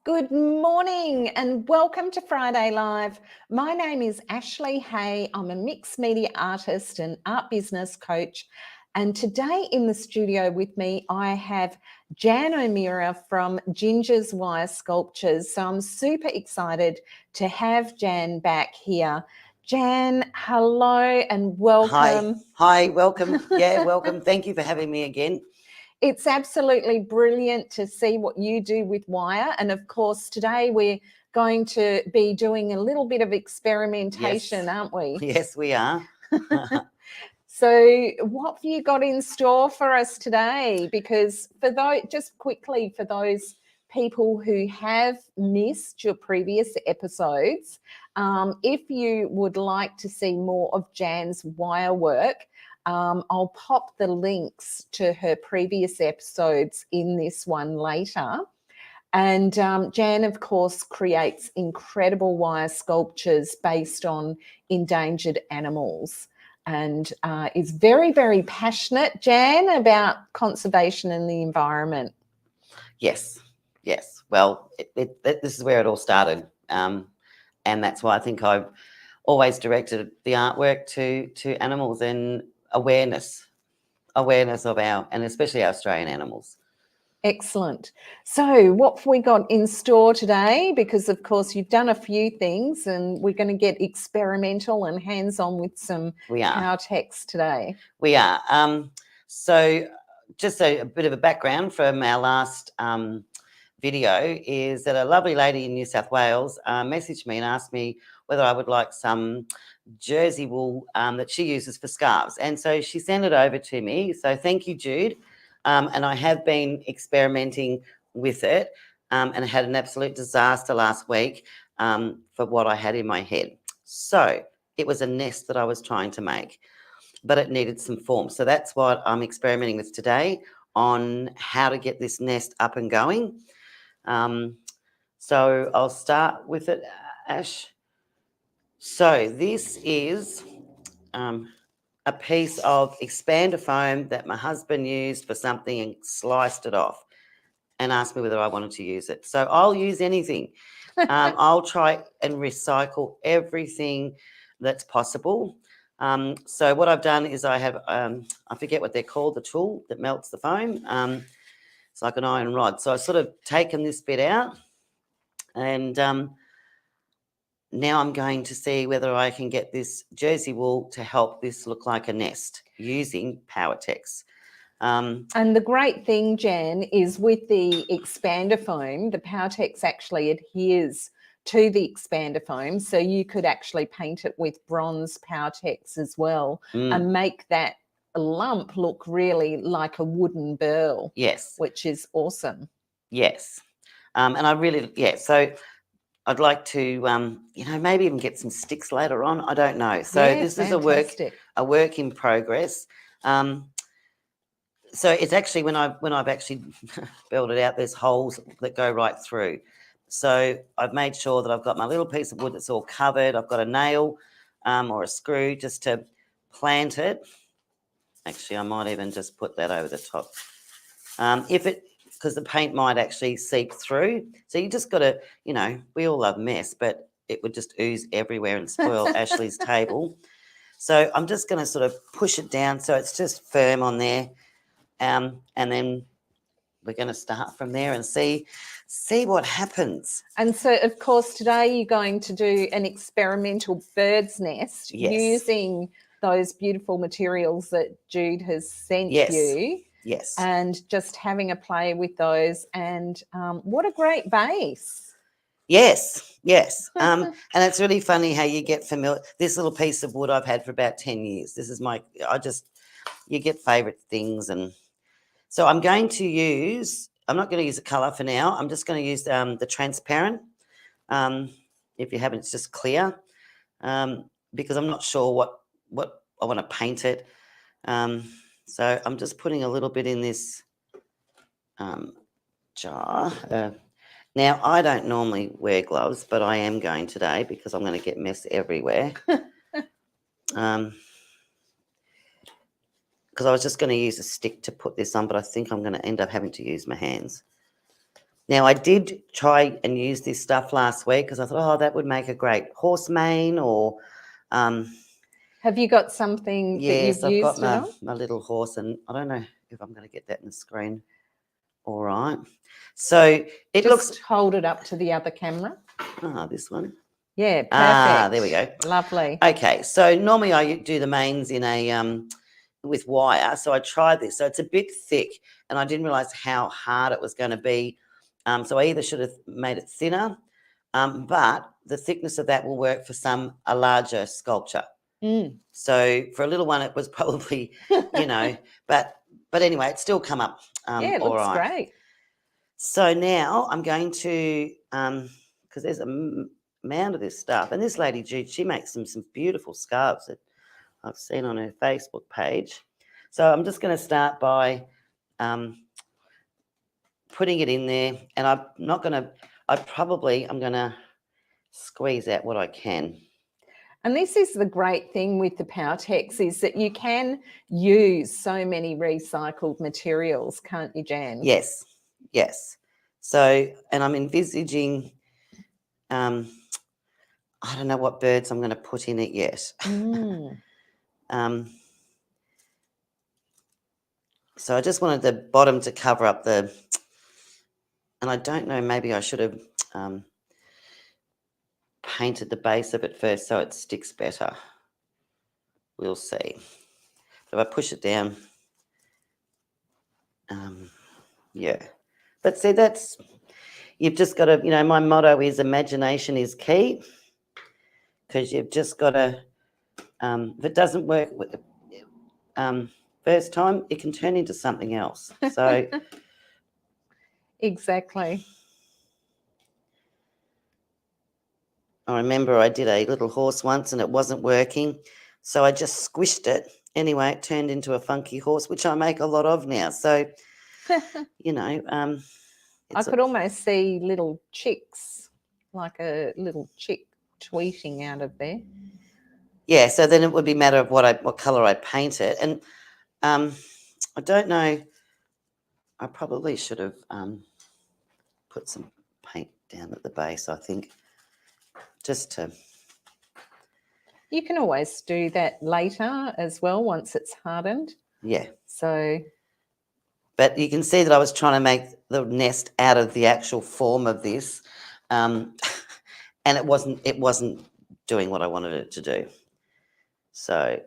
Good morning and welcome to Friday Live. My name is Ashley Hay. I'm a mixed media artist and art business coach. And today in the studio with me, I have Jan O'Meara from Ginge's Wire Sculptures. So I'm super excited to have Jan back here. Jan, hello and welcome. Hi, welcome. Yeah, welcome. Thank you for having me again. It's absolutely brilliant to see what you do with wire. And of course, today we're going to be doing a little bit of experimentation, aren't we? Yes, we are. So what have you got in store for us today? Because for those, just quickly, for those people who have missed your previous episodes, if you would like to see more of Jan's wire work, I'll pop the links to her previous episodes in this one later. And Jan, of course, creates incredible wire sculptures based on endangered animals and is very, very passionate, Jan, about conservation and the environment. Yes. Well, this is where it all started. And that's why I think I've always directed the artwork to animals and awareness of and especially our Australian animals. Excellent. So what have we got in store today? Because, of course, you've done a few things and we're going to get experimental and hands-on with some Powertex today. We are. So just a bit of a background from our last video is that a lovely lady in New South Wales messaged me and asked me whether I would like some Jersey wool that she uses for scarves. And so she sent it over to me. So thank you, Jude. And I have been experimenting with it and I had an absolute disaster last week for what I had in my head. So it was a nest that I was trying to make, but it needed some form. So that's what I'm experimenting with today on how to get this nest up and going. So I'll start with it, Ash. So this is a piece of expander foam that my husband used for something and sliced it off and asked me whether I wanted to use it. So I'll use anything. I'll try and recycle everything that's possible. So what I've done is I have, I forget what they're called, the tool that melts the foam. It's like an iron rod. So I've sort of taken this bit out and now I'm going to see whether I can get this Jersey wool to help this look like a nest using Powertex. And the great thing, Jan, is with the expander foam, the Powertex actually adheres to the expander foam. So you could actually paint it with bronze Powertex as well and make that lump look really like a wooden burl. Yes. Which is awesome. Yes. And I really, so I'd like to, maybe even get some sticks later on. I don't know. So this is a work in progress. So it's actually when I've actually built it out, there's holes that go right through. So I've made sure that I've got my little piece of wood that's all covered. I've got a nail or a screw just to plant it. Actually, I might even just put that over the top. Because the paint might actually seep through. So you just got to, we all love mess, but it would just ooze everywhere and spoil Ashley's table. So I'm just going to sort of push it down so it's just firm on there. And then we're going to start from there and see what happens. And so, of course, today you're going to do an experimental bird's nest using those beautiful materials that Jude has sent you. Yes. And just having a play with those. And what a great base. Yes. And it's really funny how you get familiar. This little piece of wood I've had for about 10 years. This is you get favourite things. And so I'm not going to use a colour for now. I'm just going to use the transparent. If you haven't, it's just clear. Because I'm not sure what I want to paint it. So I'm just putting a little bit in this jar. Now, I don't normally wear gloves, but I am going today because I'm going to get mess everywhere. Because I was just going to use a stick to put this on, but I think I'm going to end up having to use my hands. Now, I did try and use this stuff last week because I thought, oh, that would make a great horse mane or Have you got something that yes, you've I've got used it on? my little horse, and I don't know if I'm going to get that in the screen. All right. So it Just looks. hold it up to the other camera. This one. Yeah, perfect. Ah, there we go. Lovely. Okay, so normally I do the mains in a with wire. So I tried this. So it's a bit thick, and I didn't realize how hard it was going to be. So I either should have made it thinner, but the thickness of that will work for a larger sculpture. Mm. So for a little one, it was probably, but anyway, it's still come up Yeah, it all looks right. great. So now I'm going to, because there's a mound of this stuff, and this lady Jude, she makes some beautiful scarves that I've seen on her Facebook page. So I'm just going to start by putting it in there, and I'm going to squeeze out what I can. And this is the great thing with the Powertex is that you can use so many recycled materials, can't you, Jan? Yes, yes. So, and I'm envisaging, I don't know what birds I'm going to put in it yet. Mm. So I just wanted the bottom to cover up and I don't know, maybe I should have painted the base of it first so it sticks better. We'll see. So if I push it down, yeah. But see, you've just got to, my motto is imagination is key, because you've just got to, if it doesn't work first time, it can turn into something else. So Exactly. I remember I did a little horse once and it wasn't working, so I just squished it. Anyway, it turned into a funky horse, which I make a lot of now. So, I could almost see little chicks, like a little chick tweeting out of there. Yeah, so then it would be a matter of what colour I paint it. And I don't know, I probably should have put some paint down at the base, I think, just to... You can always do that later as well once it's hardened. Yeah. So... But you can see that I was trying to make the nest out of the actual form of this, and it wasn't doing what I wanted it to do. So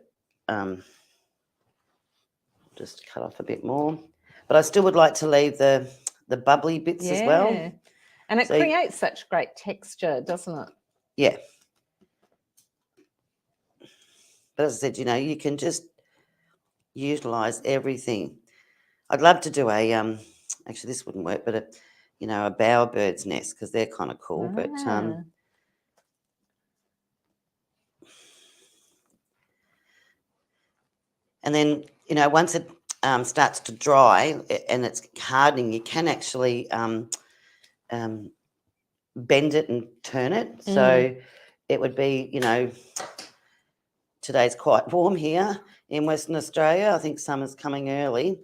just cut off a bit more, but I still would like to leave the bubbly bits as well. And it creates such great texture, doesn't it? Yeah. But as I said, you can just utilize everything. I'd love to do actually this wouldn't work, but a bowerbird's nest, because they're kind of cool. But and then once it starts to dry and it's hardening, you can actually bend it and turn it. So it would be, today's quite warm here in Western Australia. I think summer's coming early,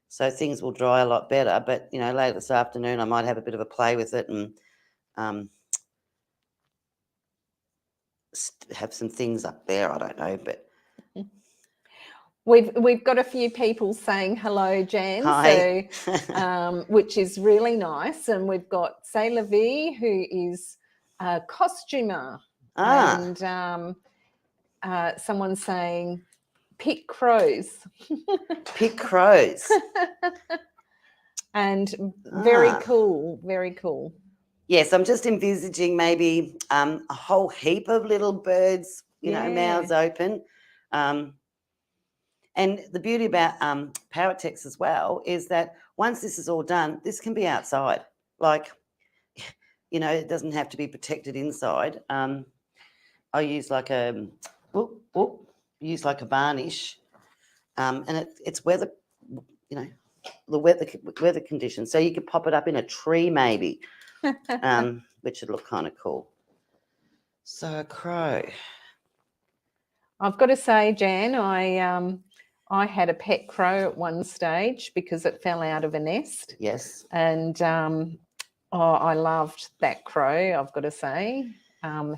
so things will dry a lot better. But later this afternoon I might have a bit of a play with it and have some things up there. I don't know, but we've got a few people saying hello, Jan. Hi. So which is really nice. And we've got Sailor V, who is a costumer, and someone saying pick crows. Pick crows. And very cool, very cool. Yes, I'm just envisaging maybe a whole heap of little birds, mouths open. And the beauty about Powertex as well is that once this is all done, this can be outside. Like, it doesn't have to be protected inside. I use like a varnish, and it's weather, the weather conditions. So you could pop it up in a tree maybe, which would look kind of cool. So a crow. I've got to say, Jan, I had a pet crow at one stage because it fell out of a nest. Yes. And Oh, I loved that crow, I've got to say.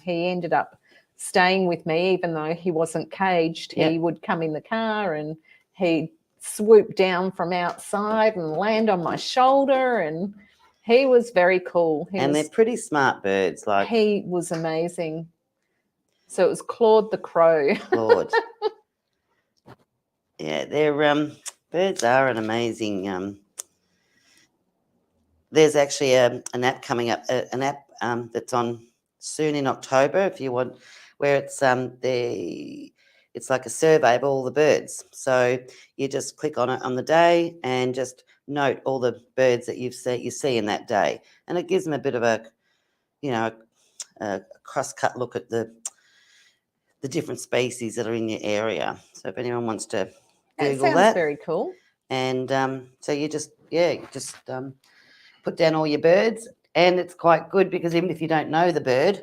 He ended up staying with me, even though he wasn't caged. Yep. He would come in the car and he'd swoop down from outside and land on my shoulder, and he was very cool. They're pretty smart birds. Like he was amazing. So it was Claude the crow. Claude. Yeah, they're birds are an amazing. There's actually an app coming up, an app that's on soon in October, if you want, where it's like a survey of all the birds. So you just click on it on the day and just note all the birds that you see in that day, and it gives them a bit of a, you know, a cross-cut look at the different species that are in your area. So if anyone wants to Google Sounds that, very cool. and so you just put down all your birds, and it's quite good because even if you don't know the bird,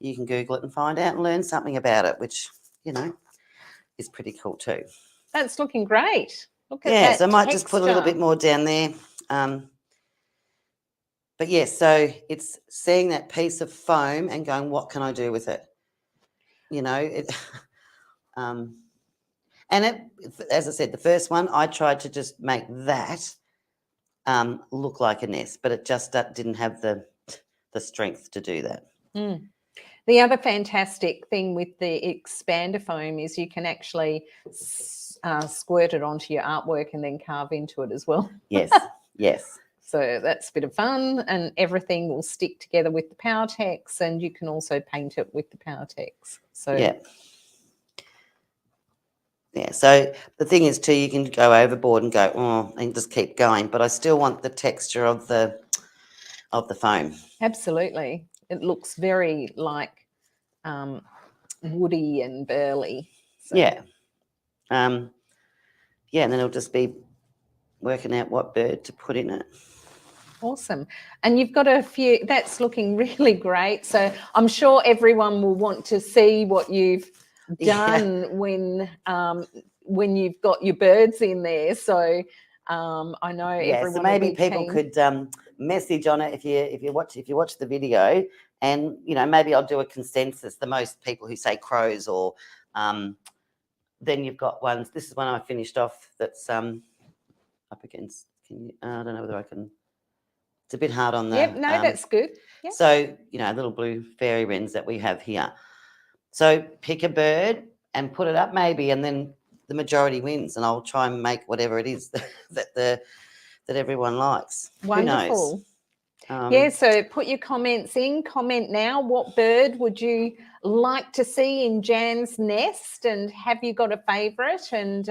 you can Google it and find out and learn something about it, which, you know, is pretty cool too. That's looking great. Look at Yeah, that so I might just put a little bit texture. more down there. But yes, so it's seeing that piece of foam and going, what can I do with it? You know, and it, as I said, the first one, I tried to just make that look like a nest, but it just didn't have the strength to do that. Mm. The other fantastic thing with the expander foam is you can actually squirt it onto your artwork and then carve into it as well. Yes, yes. So that's a bit of fun, and everything will stick together with the Powertex, and you can also paint it with the Powertex. So yeah. So the thing is too, you can go overboard and go, oh, and just keep going, but I still want the texture of the foam. absolutely, it looks very like woody and burly. So. Yeah. Yeah, and then it'll just be working out what bird to put in it. Awesome. And you've got a few, that's looking really great. So I'm sure everyone will want to see what you've done when you've got your birds in there. So I know everyone so maybe will be people keen. could message on it if you watch the video, and you know, maybe I'll do a consensus, the most people who say crows, or then you've got ones. This is one I finished off that's up against. I don't know whether I can. It's a bit hard on the. Yep, no, that's good. Yep. So, you know, little blue fairy wrens that we have here. So pick a bird and put it up maybe, and then the majority wins, and I'll try and make whatever it is that everyone likes. Wonderful. Who knows? Yeah, so put your comments in. Comment now. What bird would you like to see in Jan's nest? And have you got a favourite? And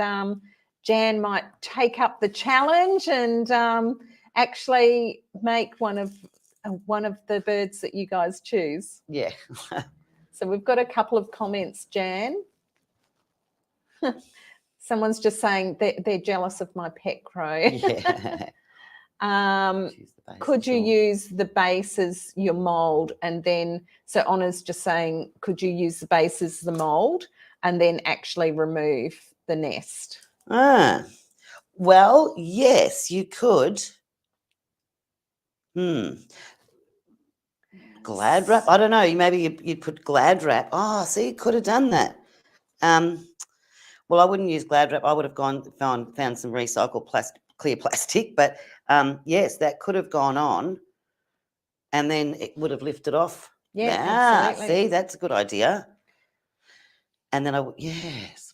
Jan might take up the challenge and actually make one of the birds that you guys choose. Yeah. So we've got a couple of comments, Jan. Someone's just saying they're jealous of my pet crow. Yeah. Could you use the base as your mould, and then, so Honna's just saying, could you use the base as the mould and then actually remove the nest? Well, yes, you could. Glad wrap. I don't know. Maybe you'd put glad wrap. Oh, see, you could have done that. Well, I wouldn't use glad wrap. I would have found some recycled clear plastic. But yes, that could have gone on, and then it would have lifted off. Yeah, absolutely. See, that's a good idea. And then yes,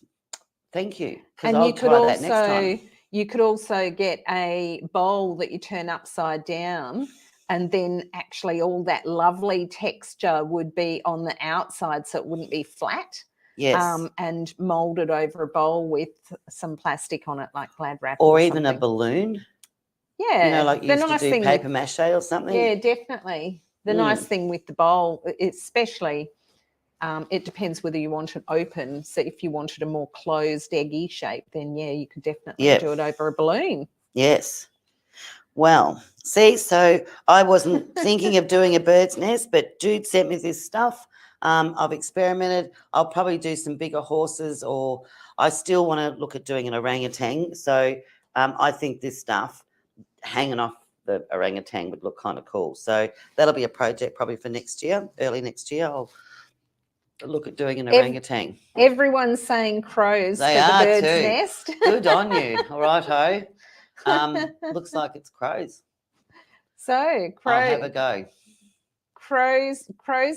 thank you. And I'll try that next time. You could also get a bowl that you turn upside down, and then actually all that lovely texture would be on the outside, so it wouldn't be flat. Yes. And molded over a bowl with some plastic on it, like glad wrap, or even a balloon. Yeah, you know, like you used to do paper mache or something. Yeah, definitely. The nice thing with the bowl, especially, it depends whether you want it open. So if you wanted a more closed, eggy shape, then yeah, you could definitely do it over a balloon. Yes. Well, see, so I wasn't thinking of doing a bird's nest, but Jude sent me this stuff. I've experimented. I'll probably do some bigger horses, or I still want to look at doing an orangutan. So I think this stuff hanging off the orangutan would look kind of cool. So that'll be a project probably for next year, early next year. I'll look at doing an orangutan. Everyone's saying crows They for the are bird's too. nest. Good on you. All right, looks like it's crows. So I'll have a go. Crows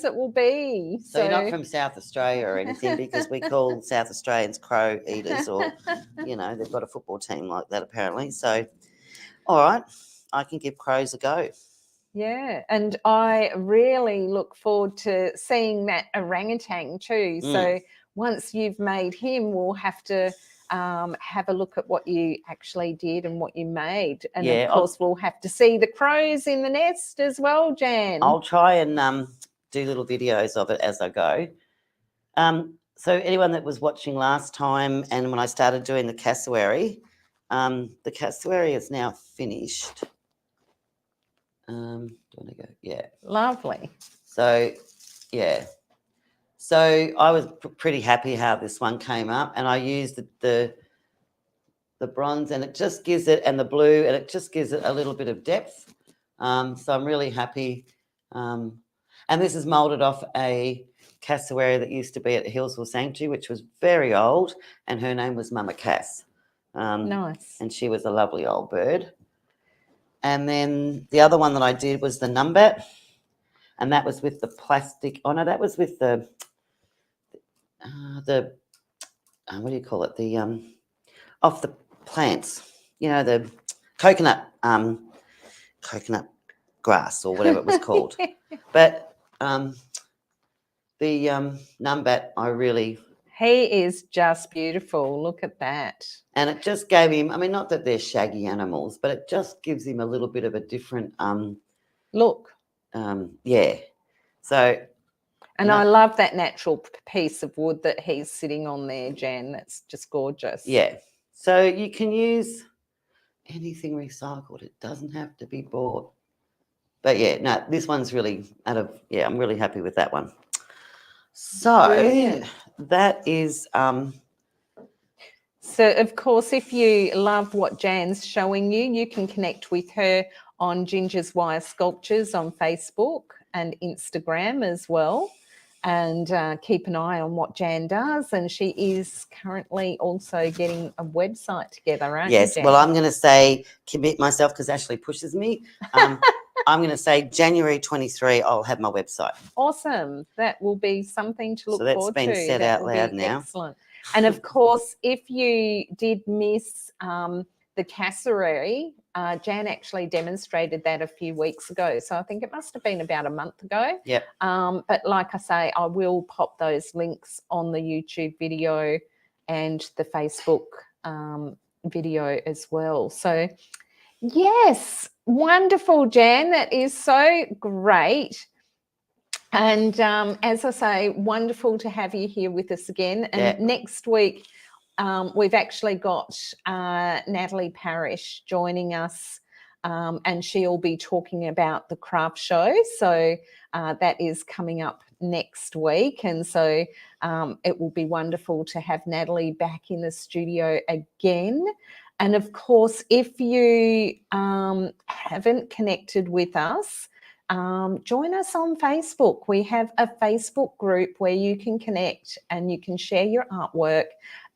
it will be. So you're not from South Australia or anything, because we call South Australians crow eaters, or, you know, they've got a football team like that apparently. So, all right, I can give crows a go. Yeah, and I really look forward to seeing that orangutan too. So once you've made him, we'll have to have a look at what you actually did and what you made. And of course, we'll have to see the crows in the nest as well, Jan. I'll try and do little videos of it as I go. So anyone that was watching last time and when I started doing the cassowary is now finished. Do you want to go? Yeah. Lovely. So, yeah. So I was pretty happy how this one came up, and I used the bronze, and it just gives it, and the blue, and it just gives it a little bit of depth. So I'm really happy. And this is moulded off a cassowary that used to be at the Hillsville Sanctuary, which was very old, and her name was Mama Cass. Nice. And she was a lovely old bird. And then the other one that I did was the numbat, and that was with the plastic. Oh no, that was with the what do you call it? The off the plants. You know, the coconut grass or whatever it was called. But the numbat, he is just beautiful. Look at that. And it just gave him, I mean, not that they're shaggy animals, but it just gives him a little bit of a different look. Yeah. So. And I love that natural piece of wood that he's sitting on there, Jan. That's just gorgeous. Yeah. So you can use anything recycled. It doesn't have to be bought. But yeah, no, this one's really I'm really happy with that one. So brilliant. That is so of course, if you love what Jan's showing you, you can connect with her on Ginge's Wire Sculptures on Facebook and Instagram as well. And keep an eye on what Jan does. And she is currently also getting a website together, aren't you, Jan? Well, I'm going to say commit myself because Ashley pushes me. I'm going to say January 23, I'll have my website. Awesome. That will be something to look forward to. So that's been said out loud now. Excellent. And of course, if you did miss the cassowary, Jan actually demonstrated that a few weeks ago. So I think it must have been about a month ago. Yep. But like I say, I will pop those links on the YouTube video and the Facebook video as well. So yes, wonderful, Jan. That is so great. And as I say, wonderful to have you here with us again. And next week, we've actually got Natalie Parrish joining us, and she'll be talking about the craft show. So that is coming up next week. And so it will be wonderful to have Natalie back in the studio again. And of course, if you haven't connected with us, join us on Facebook. We have a Facebook group where you can connect and you can share your artwork.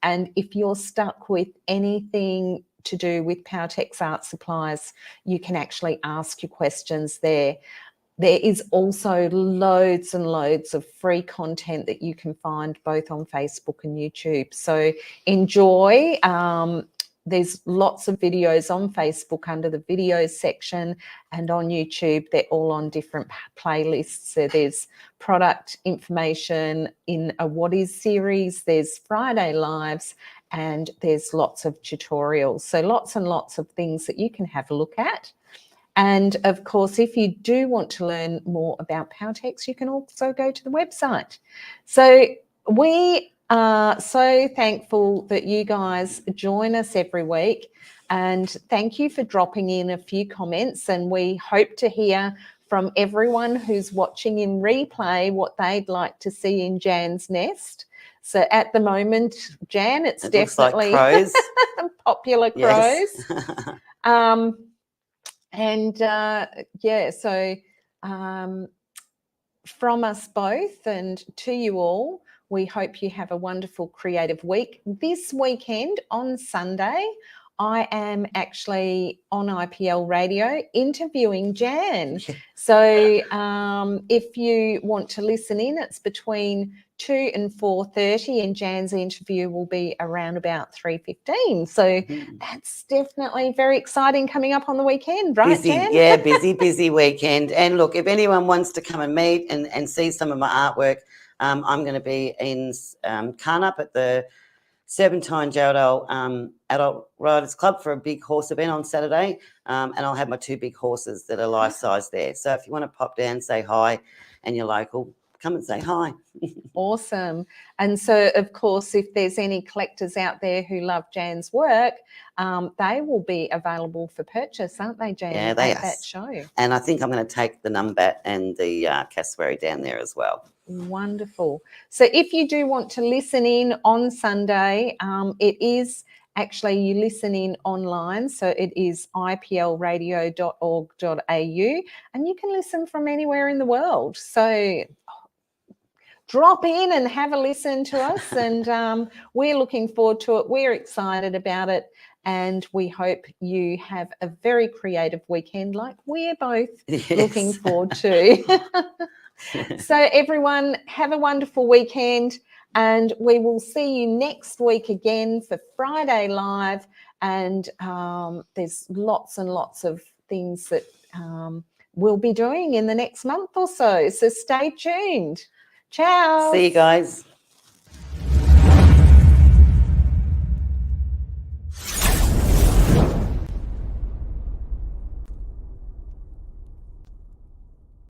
And if you're stuck with anything to do with Powertex Art Supplies, you can actually ask your questions there. There is also loads and loads of free content that you can find both on Facebook and YouTube. So enjoy. There's lots of videos on Facebook under the videos section, and on YouTube, they're all on different playlists. So there's product information in a What Is series, there's Friday Lives, and there's lots of tutorials. So lots and lots of things that you can have a look at. And of course, if you do want to learn more about Powertex, you can also go to the website. So we are so thankful that you guys join us every week, and thank you for dropping in a few comments, and we hope to hear from everyone who's watching in replay what they'd like to see in Jan's nest. So at the moment, Jan, it definitely looks like crows. popular crows. Yes. And yeah, so from us both and to you all, we hope you have a wonderful creative week. This weekend on Sunday, I am actually on IPL radio interviewing Jan. So if you want to listen in, it's between 2 and 4:30, and Jan's interview will be around about 3:15. So that's definitely very exciting coming up on the weekend, right, Busy, Jan? yeah, busy weekend. And look, if anyone wants to come and meet and see some of my artwork, I'm going to be in Carnup at the Serpentine Jodel Adult Riders Club for a big horse event on Saturday, and I'll have my 2 big horses that are life size there. So if you want to pop down, say hi, and you're local, come and say hi. Awesome. And so, of course, if there's any collectors out there who love Jan's work, they will be available for purchase, aren't they, Jan, Yeah, they at are. that show? And I think I'm going to take the numbat and the cassowary down there as well. Wonderful. So if you do want to listen in on Sunday, it is actually, you listen in online, so it is iplradio.org.au, and you can listen from anywhere in the world. So drop in and have a listen to us, and we're looking forward to it. We're excited about it, and we hope you have a very creative weekend like we're both looking forward to. So everyone, have a wonderful weekend, and we will see you next week again for Friday Live, and there's lots and lots of things that we'll be doing in the next month or so. So stay tuned. Ciao. See you guys.